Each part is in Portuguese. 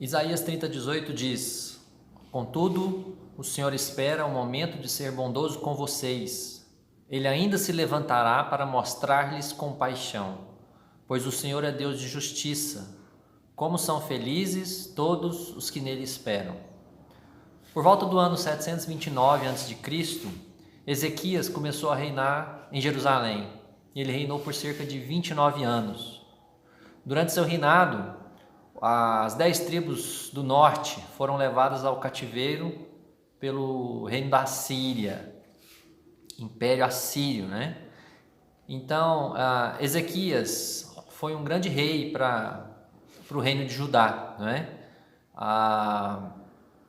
Isaías 30:18 diz: Contudo, o Senhor espera o momento de ser bondoso com vocês. Ele ainda se levantará para mostrar-lhes compaixão, pois o Senhor é Deus de justiça. Como são felizes todos os que nele esperam. Por volta do ano 729 a.C., Ezequias começou a reinar em Jerusalém. Ele reinou por cerca de 29 anos. Durante seu reinado, as 10 tribos do norte foram levadas ao cativeiro pelo reino da Síria, Império Assírio, né? Então, Ezequias foi um grande rei para o reino de Judá, né?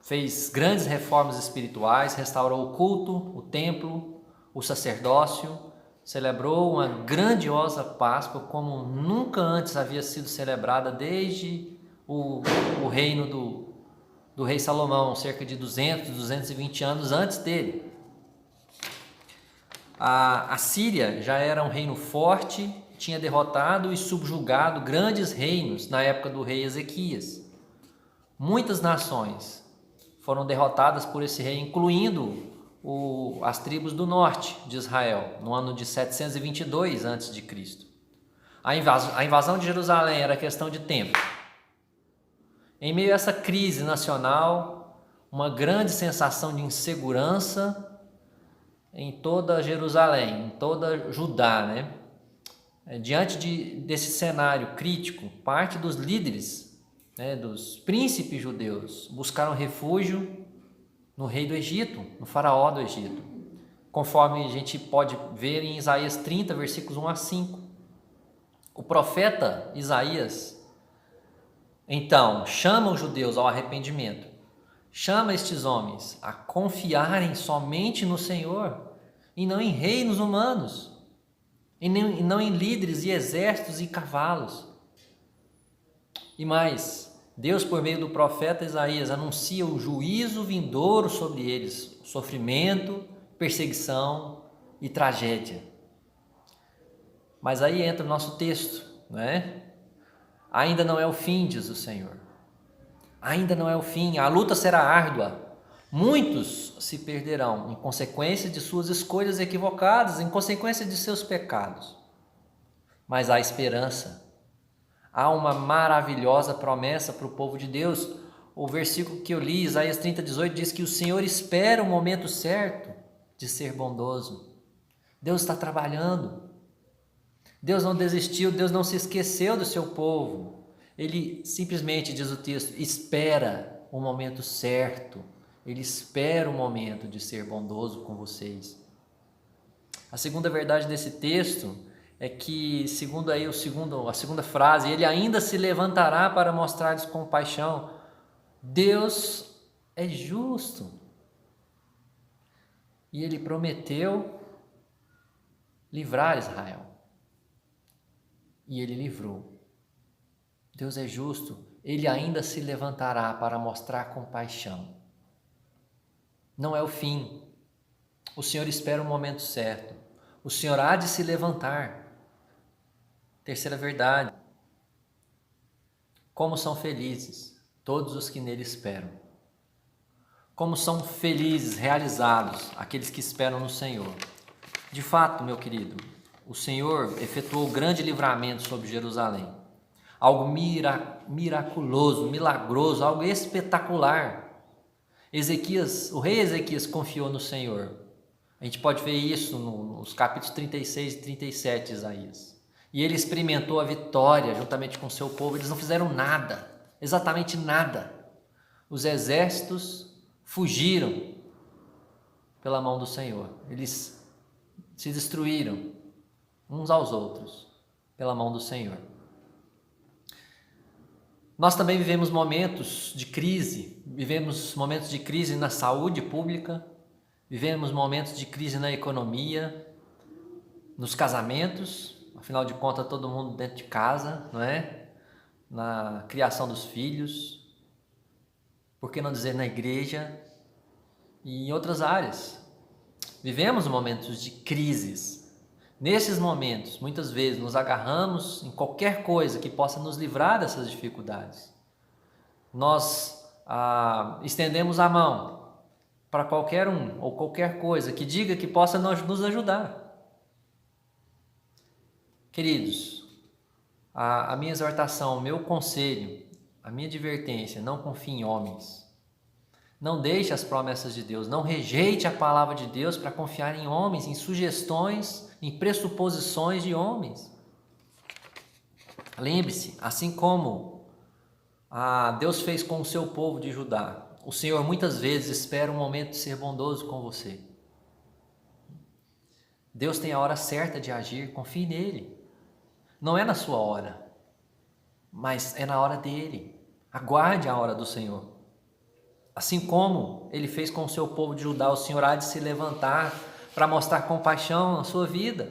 Fez grandes reformas espirituais, restaurou o culto, o templo, o sacerdócio, celebrou uma grandiosa Páscoa como nunca antes havia sido celebrada desde o reino do rei Salomão, cerca de 220 anos antes dele. A Síria já era um reino forte, tinha derrotado e subjugado grandes reinos na época do rei Ezequias. Muitas nações foram derrotadas por esse rei, incluindo as tribos do norte de Israel, no ano de 722 a.C. A invasão de Jerusalém era questão de tempo. Em meio a essa crise nacional, uma grande sensação de insegurança em toda Jerusalém, em toda Judá, né? Diante desse cenário crítico, parte dos líderes, né, dos príncipes judeus, buscaram refúgio no rei do Egito, no faraó do Egito, conforme a gente pode ver em Isaías 30, versículos 1 a 5. O profeta Isaías, então, chama os judeus ao arrependimento, chama estes homens a confiarem somente no Senhor e não em reinos humanos, e não em líderes e exércitos e cavalos. E mais, Deus, por meio do profeta Isaías, anuncia o juízo vindouro sobre eles, sofrimento, perseguição e tragédia. Mas aí entra o nosso texto, né? Ainda não é o fim, diz o Senhor. Ainda não é o fim, a luta será árdua. Muitos se perderão em consequência de suas escolhas equivocadas, em consequência de seus pecados. Mas há esperança. Há uma maravilhosa promessa para o povo de Deus. O versículo que eu li, Isaías 30:18, diz que o Senhor espera o momento certo de ser bondoso. Deus está trabalhando. Deus não desistiu, Deus não se esqueceu do seu povo. Ele simplesmente, diz o texto, espera o momento certo. Ele espera o momento de ser bondoso com vocês. A segunda verdade desse texto é que, segundo aí a segunda frase, ele ainda se levantará para mostrar-lhes compaixão. Deus é justo. E ele prometeu livrar Israel. E ele livrou. Deus é justo, ele ainda se levantará para mostrar compaixão. Não é o fim. O Senhor espera o momento certo. O Senhor há de se levantar. Terceira verdade. Como são felizes todos os que nele esperam. Como são felizes, realizados, aqueles que esperam no Senhor. De fato, meu querido, o Senhor efetuou grande livramento sobre Jerusalém. Algo miraculoso, milagroso, algo espetacular. O rei Ezequias confiou no Senhor. A gente pode ver isso nos capítulos 36 e 37 de Isaías. E ele experimentou a vitória juntamente com o seu povo. Eles não fizeram nada, exatamente nada. Os exércitos fugiram pela mão do Senhor. Eles se destruíram uns aos outros pela mão do Senhor. Nós também vivemos momentos de crise na saúde pública, vivemos momentos de crise na economia, nos casamentos, afinal de contas todo mundo dentro de casa, não é? Na criação dos filhos, por que não dizer na igreja e em outras áreas. Vivemos momentos de crises. Nesses momentos, muitas vezes, nos agarramos em qualquer coisa que possa nos livrar dessas dificuldades. nós estendemos a mão para qualquer um ou qualquer coisa que diga que possa nos ajudar. Queridos, a minha exortação, o meu conselho, a minha advertência: não confie em homens. Não deixe as promessas de Deus, não rejeite a palavra de Deus para confiar em homens, em sugestões, em pressuposições de homens. Lembre-se, assim como Deus fez com o seu povo de Judá, o Senhor muitas vezes espera um momento de ser bondoso com você. Deus tem a hora certa de agir, confie nele. Não é na sua hora, mas é na hora dele. Aguarde a hora do Senhor. Assim como ele fez com o seu povo de Judá, o Senhor há de se levantar para mostrar compaixão na sua vida.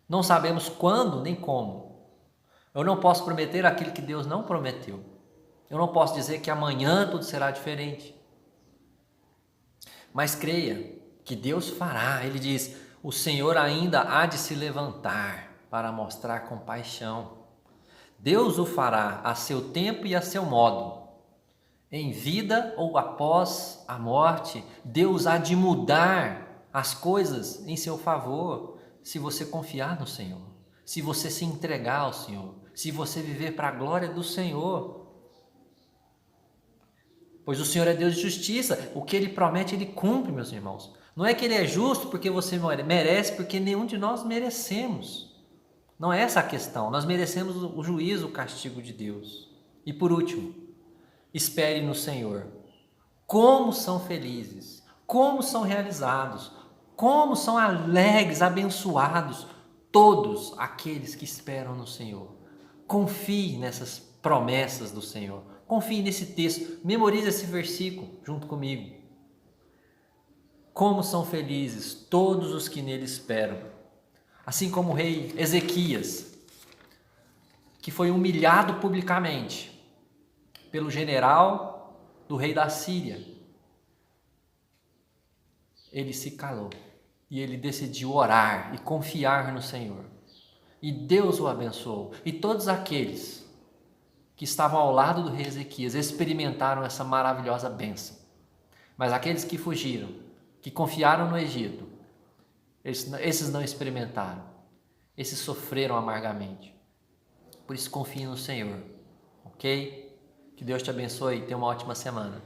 Não sabemos quando nem como. Eu não posso prometer aquilo que Deus não prometeu. Eu não posso dizer que amanhã tudo será diferente. Mas creia que Deus fará. Ele diz: o Senhor ainda há de se levantar para mostrar compaixão. Deus o fará a seu tempo e a seu modo. Em vida ou após a morte, Deus há de mudar as coisas em seu favor, se você confiar no Senhor, se você se entregar ao Senhor, se você viver para a glória do Senhor. Pois o Senhor é Deus de justiça, o que Ele promete Ele cumpre, meus irmãos. Não é que Ele é justo porque você merece, porque nenhum de nós merecemos. Não é essa a questão, nós merecemos o juízo, o castigo de Deus. E por último, espere no Senhor. Como são felizes, como são realizados, como são alegres, abençoados todos aqueles que esperam no Senhor. Confie nessas promessas do Senhor. Confie nesse texto. Memorize esse versículo junto comigo. Como são felizes todos os que nele esperam. Assim como o rei Ezequias, que foi humilhado publicamente pelo general do rei da Síria. Ele se calou e ele decidiu orar e confiar no Senhor. E Deus o abençoou. E todos aqueles que estavam ao lado do rei Ezequias experimentaram essa maravilhosa bênção. Mas aqueles que fugiram, que confiaram no Egito, esses não experimentaram. Esses sofreram amargamente. Por isso confie no Senhor. Ok? Que Deus te abençoe e tenha uma ótima semana.